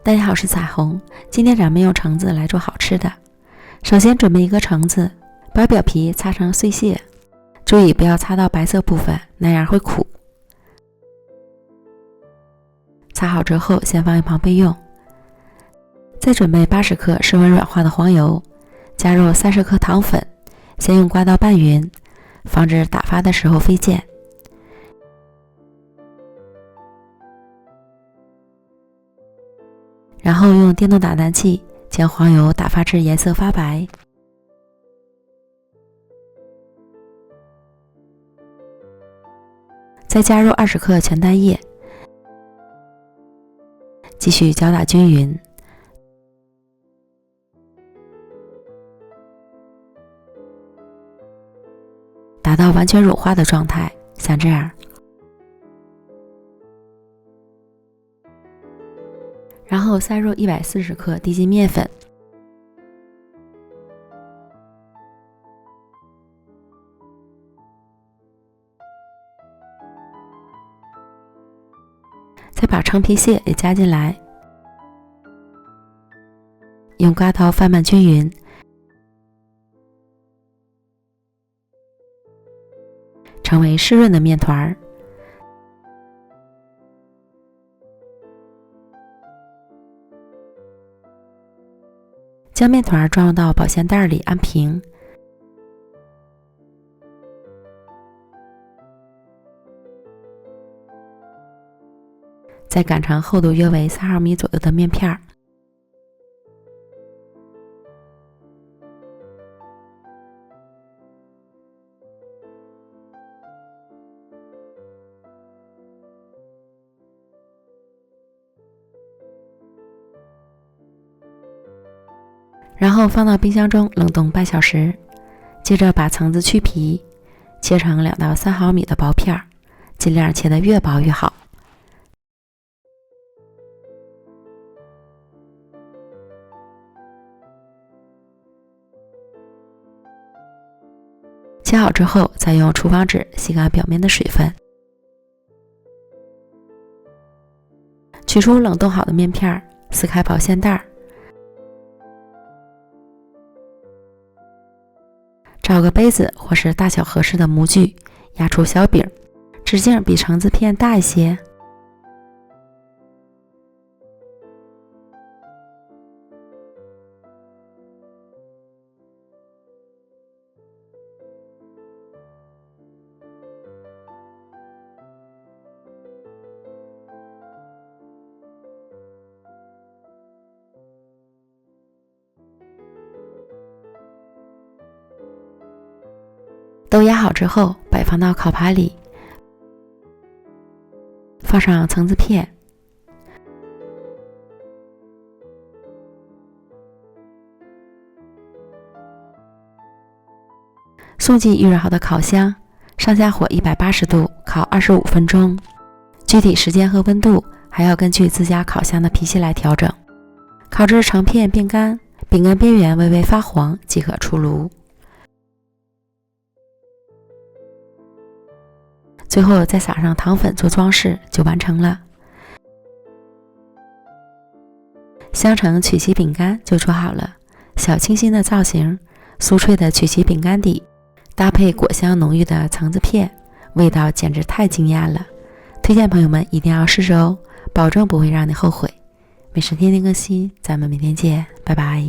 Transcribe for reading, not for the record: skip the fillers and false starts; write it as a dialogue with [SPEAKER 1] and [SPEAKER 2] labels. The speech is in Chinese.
[SPEAKER 1] 大家好，我是彩虹。今天咱们用橙子来做好吃的。首先准备一个橙子，把表皮擦成碎屑，注意不要擦到白色部分，那样会苦。擦好之后先放一旁备用。再准备80克室温软化的黄油，加入30克糖粉，先用刮刀拌匀，防止打发的时候飞溅。然后用电动打蛋器将黄油打发至颜色发白。再加入20克全蛋液，继续搅打均匀。达到完全融化的状态，像这样。然后塞入140克低筋面粉，再把橙皮屑也加进来，用刮刀翻拌均匀，成为湿润的面团。将面团装入到保鲜袋里安平，再擀成厚度约为3毫米左右的面片。然后放到冰箱中冷冻半小时，接着把橙子去皮，切成2到3毫米的薄片，尽量切得越薄越好。切好之后，再用厨房纸吸干表面的水分，取出冷冻好的面片，撕开保鲜袋，找个杯子或是大小合适的模具，压出小饼，直径比橙子片大一些。都压好之后，摆放到烤盘里，放上橙子片，送进预热好的烤箱，上下火180度烤25分钟。具体时间和温度还要根据自家烤箱的脾气来调整。烤至橙片变干，饼干边缘微微发黄即可出炉。最后再撒上糖粉做装饰，就完成了。香橙曲奇饼干就做好了，小清新的造型，酥脆的曲奇饼干底，搭配果香浓郁的橙子片，味道简直太惊艳了！推荐朋友们一定要试试哦，保证不会让你后悔。美食天天更新，咱们明天见，拜拜。